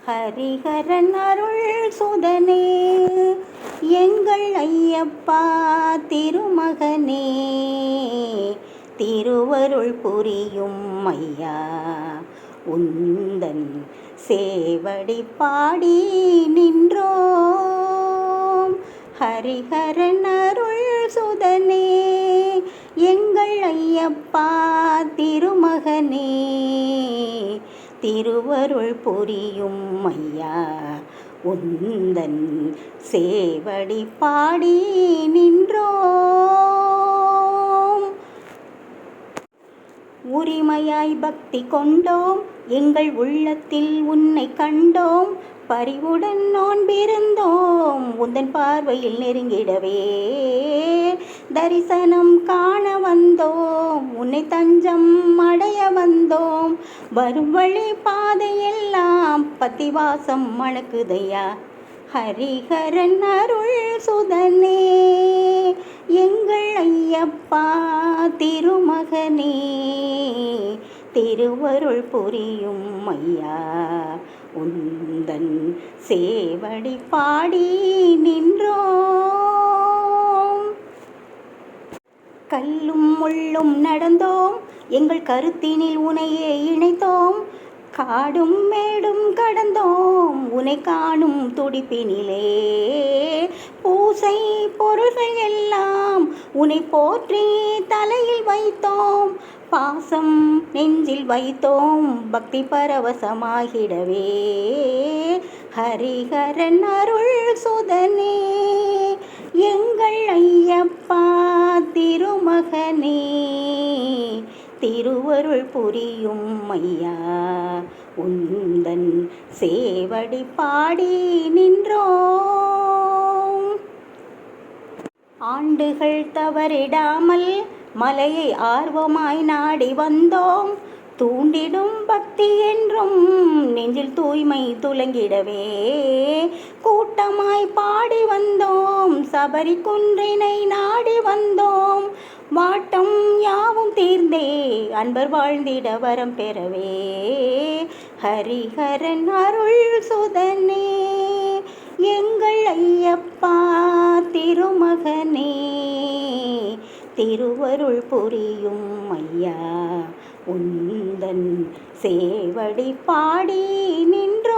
ஹரிஹரன் அருள் சுதனே எங்கள் ஐயப்பா திருமகனே, திருவருள் புரியும் ஐயா உந்தன் சேவடி பாடி நின்றோம். ஹரிஹரன் அருள் சுதனே எங்கள் ஐயப்பா திருமகனே, திருவருள் புரியும் ஐயா உந்தன் சேவடி பாடி நின்றோம். உரிமையாய் பக்தி கொண்டோம், எங்கள் உள்ளத்தில் உன்னை கண்டோம். பரிவுடன் நோன்பிருந்தோம், உந்தன் பார்வையில் நெருங்கிடவே தரிசனம் காண வந்தோம். உன்னை தஞ்சம் அடைய வந்தோம். வரும் வழி பாதையெல்லாம் பத்திவாசம் மணக்குதையா. ஹரிஹரன் அருள் சுதனே எங்கள் ஐயப்பா திருமகனே, திருவருள் புரியும் ஐயா உந்தன் சேவடி பாடி நின்றோம். கல்லும் முள்ளும் நடந்தோம், எங்கள் கருத்தினில் உனையே இணைத்தோம். காடும் மேடும் கடந்தோம், உனை காணும் துடிப்பினிலே. பூசை பொருள்கள் எல்லாம் உனை போற்றி தலையில் வைத்தோம். பாசம் நெஞ்சில் வைத்தோம், பக்தி பரவசமாகிடவே. ஹரிஹரன் அருள் சுதனே எங்கள் ஐயப்பா திருமகனே, திருவருள் புரியும் ஐயா உந்தன் சேவடி பாடி நின்றோம். ஆண்டுகள் தவறிடாமல் மலையை ஆர்வமாய் நாடி வந்தோம். தூண்டிடும் பக்தி என்றும் நெஞ்சில் தூய்மை துலங்கிடவே கூட்டமாய் பாடி வந்தோம். சபரி குன்றினை நாடி வந்தோம். வாட்டம் யாவும் தீர்ந்தே அன்பர் வாழ்ந்திட வரம் பெறவே. ஹரிஹரன் அருள் சுதனே எங்கள் ஐயப்பா திருமகனே, திருவருள் புரியும் ஐயா உந்தன் சேவடி பாடி நின்ற